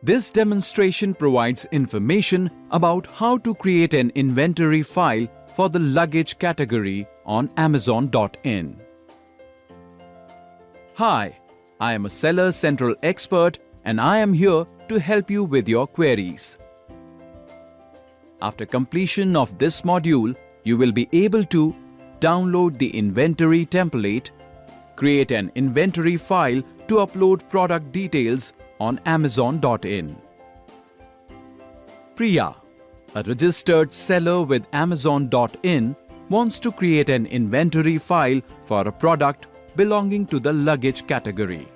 This demonstration provides information about how to create an inventory file for the luggage category on Amazon.in. Hi, I am a Seller Central expert and I am here to help you with your queries. After completion of this module, you will be able to download the inventory template, create an inventory file to upload product details on Amazon.in. Priya, a registered seller with Amazon.in, wants to create an inventory file for a product belonging to the luggage category.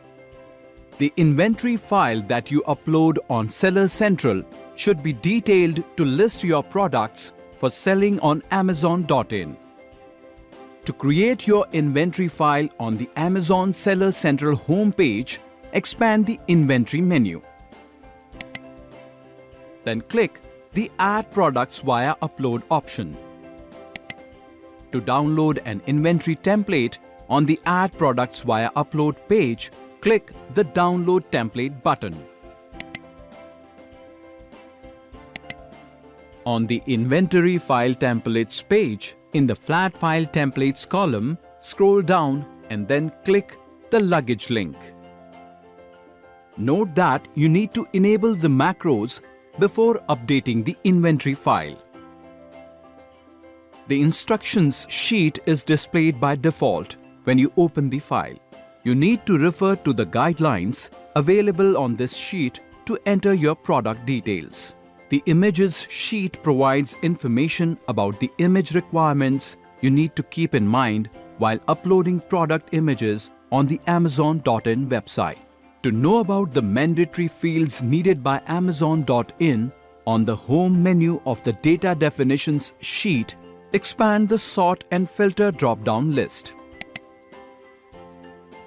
The inventory file that you upload on Seller Central should be detailed to list your products for selling on Amazon.in. To create your inventory file on the Amazon Seller Central homepage, expand the inventory menu. Then click the Add Products via Upload option. To download an inventory template on the Add Products via Upload page, click the Download Template button. On the Inventory File Templates page, in the Flat File Templates column, scroll down and then click the Luggage link. Note that you need to enable the macros before updating the inventory file. The instructions sheet is displayed by default when you open the file. You need to refer to the guidelines available on this sheet to enter your product details. The Images sheet provides information about the image requirements you need to keep in mind while uploading product images on the Amazon.in website. To know about the mandatory fields needed by Amazon.in, on the home menu of the Data Definitions sheet, expand the Sort and Filter drop-down list.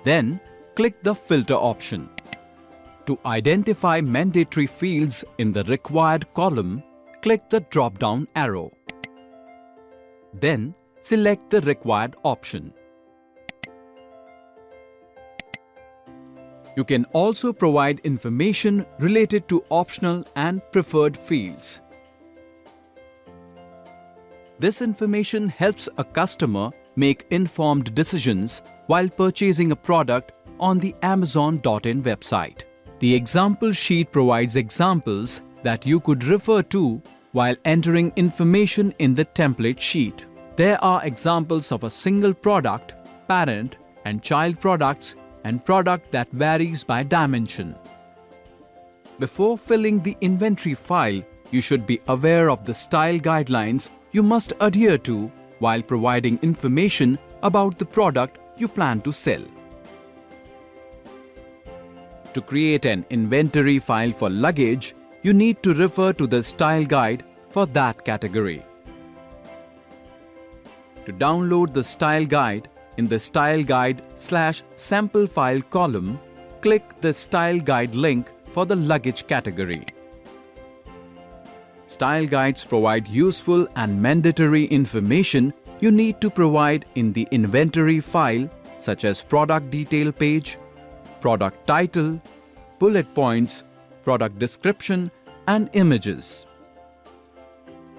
Then, click the Filter option. To identify mandatory fields in the required column, click the drop-down arrow. Then, select the required option. You can also provide information related to optional and preferred fields. This information helps a customer make informed decisions while purchasing a product on the Amazon.in website. The example sheet provides examples that you could refer to while entering information in the template sheet. There are examples of a single product, parent and child products, and product that varies by dimension. Before filling the inventory file, you should be aware of the style guidelines you must adhere to while providing information about the product you plan to sell. To create an inventory file for luggage, you need to refer to the style guide for that category. To download the style guide, in the Style Guide/Sample File column, click the Style Guide link for the luggage category. Style guides provide useful and mandatory information you need to provide in the inventory file, such as product detail page, product title, bullet points, product description, and images.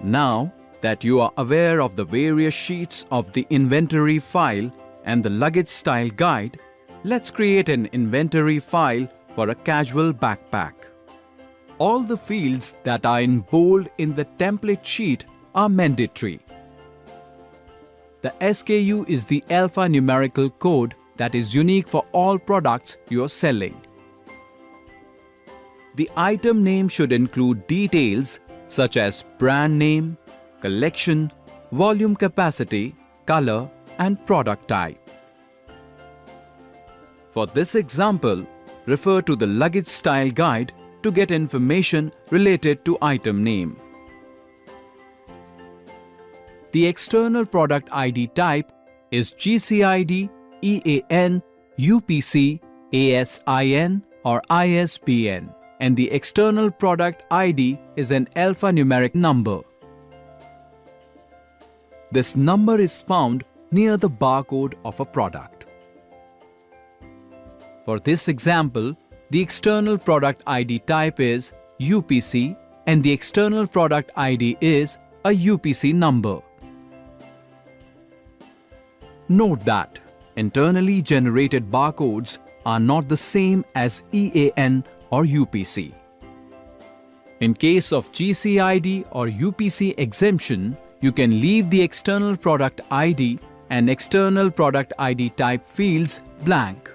Now that you are aware of the various sheets of the inventory file and the luggage style guide, let's create an inventory file for a casual backpack. All the fields that are in bold in the template sheet are mandatory. The SKU is the alphanumerical code that is unique for all products you are selling. The item name should include details such as brand name, collection, volume capacity, color, and product type. For this example, refer to the luggage style guide to get information related to item name. The external product ID type is GCID, EAN, UPC, ASIN, or ISBN, and the external product ID is an alphanumeric number. This number is found near the barcode of a product. For this example, the external product ID type is UPC and the external product ID is a UPC number. Note that internally generated barcodes are not the same as EAN or UPC. In case of GCID or UPC exemption, you can leave the external product ID and external product ID type fields blank.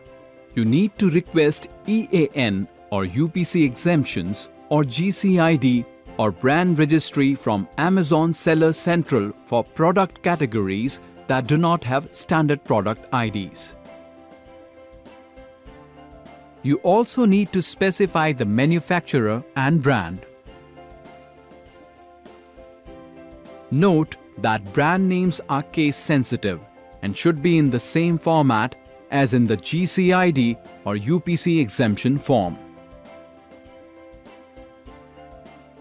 You need to request EAN or UPC exemptions or GCID or brand registry from Amazon Seller Central for product categories that do not have standard product IDs. You also need to specify the manufacturer and brand. Note that brand names are case sensitive and should be in the same format as in the GCID or UPC exemption form.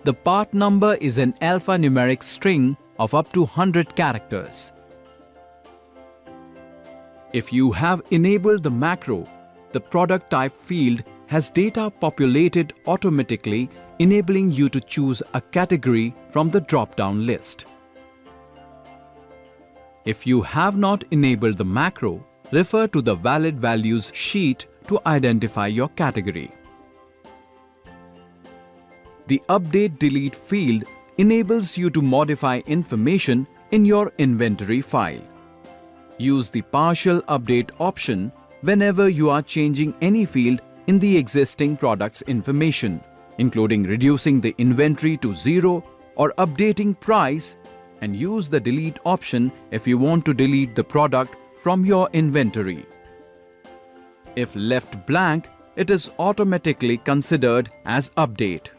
The part number is an alphanumeric string of up to 100 characters. If you have enabled the macro, the product type field has data populated automatically, enabling you to choose a category from the drop-down list. If you have not enabled the macro, refer to the valid values sheet to identify your category. The Update Delete field enables you to modify information in your inventory file. Use the Partial Update option whenever you are changing any field in the existing product's information, including reducing the inventory to 0 or updating price, and use the Delete option if you want to delete the product from your inventory. If left blank, it is automatically considered as update.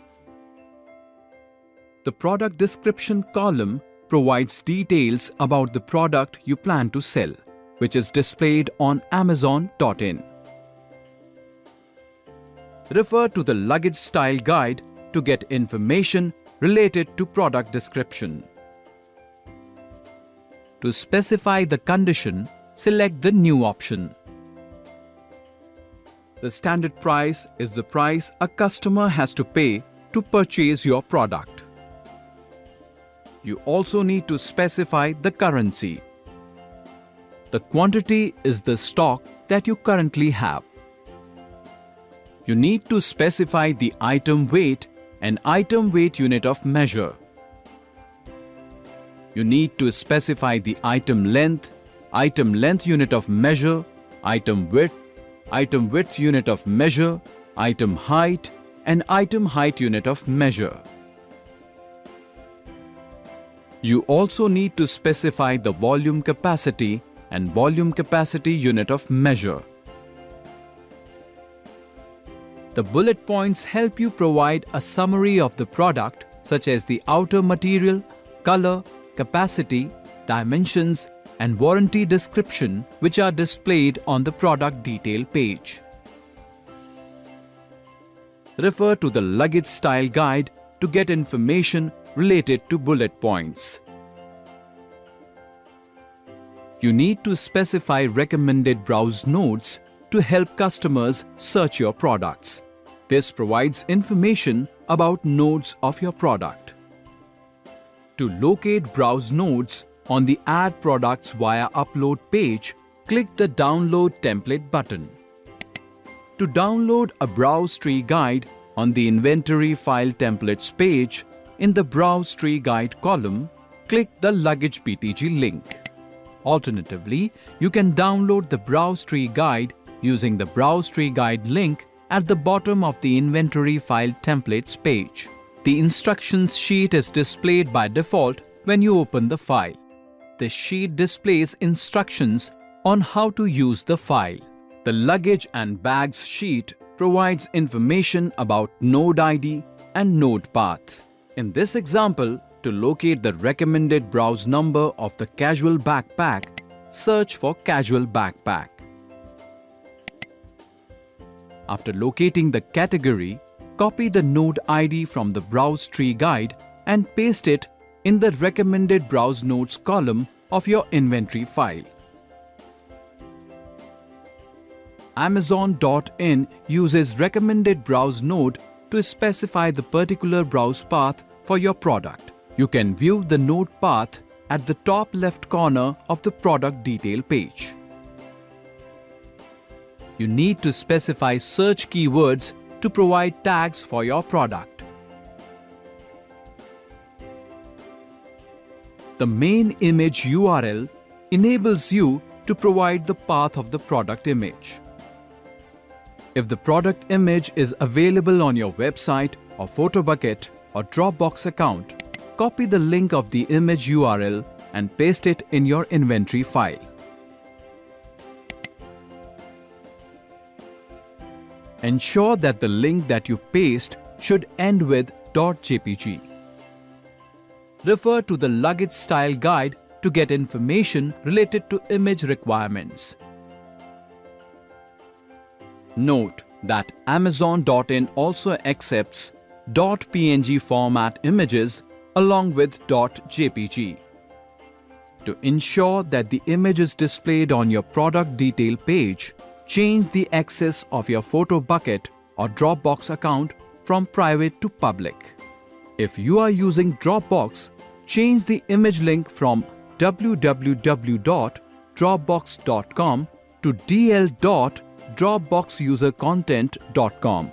The product description column provides details about the product you plan to sell, which is displayed on Amazon.in. Refer to the Luggage Style Guide to get information related to product description. To specify the condition, select the New option. The standard price is the price a customer has to pay to purchase your product. You also need to specify the currency. The quantity is the stock that you currently have. You need to specify the item weight and item weight unit of measure. You need to specify the item length unit of measure, item width unit of measure, item height, and item height unit of measure. You also need to specify the volume capacity and volume capacity unit of measure. The bullet points help you provide a summary of the product, such as the outer material, color, capacity, dimensions, and warranty description, which are displayed on the product detail page. Refer to the Luggage Style Guide to get information related to bullet points. You need to specify recommended browse nodes to help customers search your products. This provides information about nodes of your product. To locate browse nodes on the Add Products via Upload page, click the Download Template button. To download a browse tree guide on the Inventory File Templates page, in the Browse Tree Guide column, click the Luggage PTG link. Alternatively, you can download the Browse Tree Guide using the Browse Tree Guide link at the bottom of the Inventory File Templates page. The instructions sheet is displayed by default when you open the file. The sheet displays instructions on how to use the file. The Luggage and Bags sheet provides information about node ID and node path. In this example, to locate the recommended browse number of the casual backpack, search for casual backpack. After locating the category, copy the node ID from the Browse Tree Guide and paste it in the Recommended Browse Nodes column of your inventory file. Amazon.in uses recommended browse node to specify the particular browse path for your product. You can view the node path at the top left corner of the product detail page. You need to specify search keywords to provide tags for your product. The main image URL enables you to provide the path of the product image. If the product image is available on your website or photo bucket or Dropbox account, copy the link of the image URL and paste it in your inventory file. Ensure that the link that you paste should end with .jpg. Refer to the Luggage Style Guide to get information related to image requirements. Note that Amazon.in also accepts .png format images along with .jpg. To ensure that the image is displayed on your product detail page, change the access of your photo bucket or Dropbox account from private to public. If you are using Dropbox, change the image link from www.dropbox.com to dl.dropboxusercontent.com.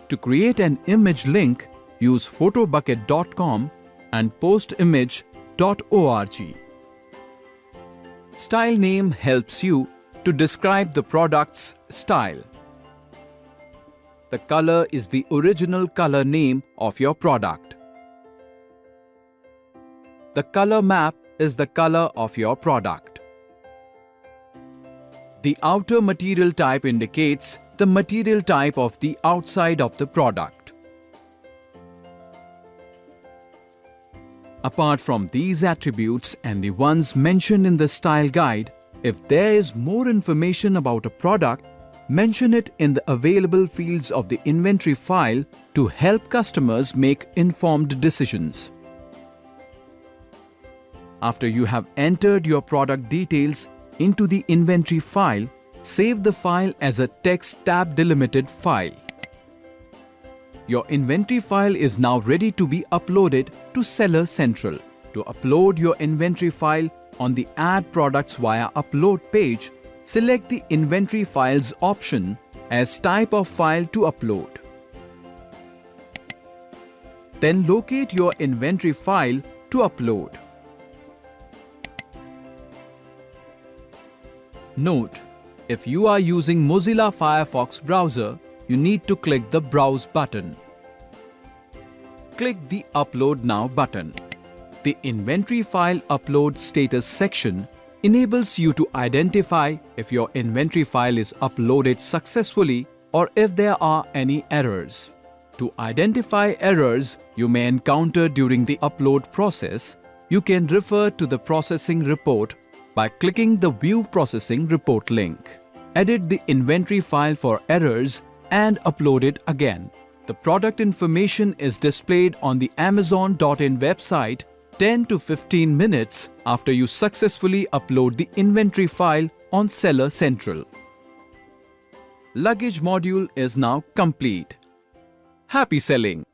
To create an image link, use photobucket.com and postimage.org. Style name helps you to describe the product's style. The color is the original color name of your product. The color map is the color of your product. The outer material type indicates the material type of the outside of the product. Apart from these attributes and the ones mentioned in the style guide, if there is more information about a product, mention it in the available fields of the inventory file to help customers make informed decisions. After you have entered your product details into the inventory file, save the file as a text tab delimited file. Your inventory file is now ready to be uploaded to Seller Central. To upload your inventory file on the Add Products via Upload page, select the Inventory Files option as type of file to upload. Then locate your inventory file to upload. Note: if you are using Mozilla Firefox browser, you need to click the Browse button. Click the Upload Now button. The Inventory File Upload Status section enables you to identify if your inventory file is uploaded successfully or if there are any errors. To identify errors you may encounter during the upload process, you can refer to the processing report by clicking the View Processing Report link. Edit the inventory file for errors and upload it again. The product information is displayed on the Amazon.in website 10 to 15 minutes after you successfully upload the inventory file on Seller Central. Luggage module is now complete. Happy selling!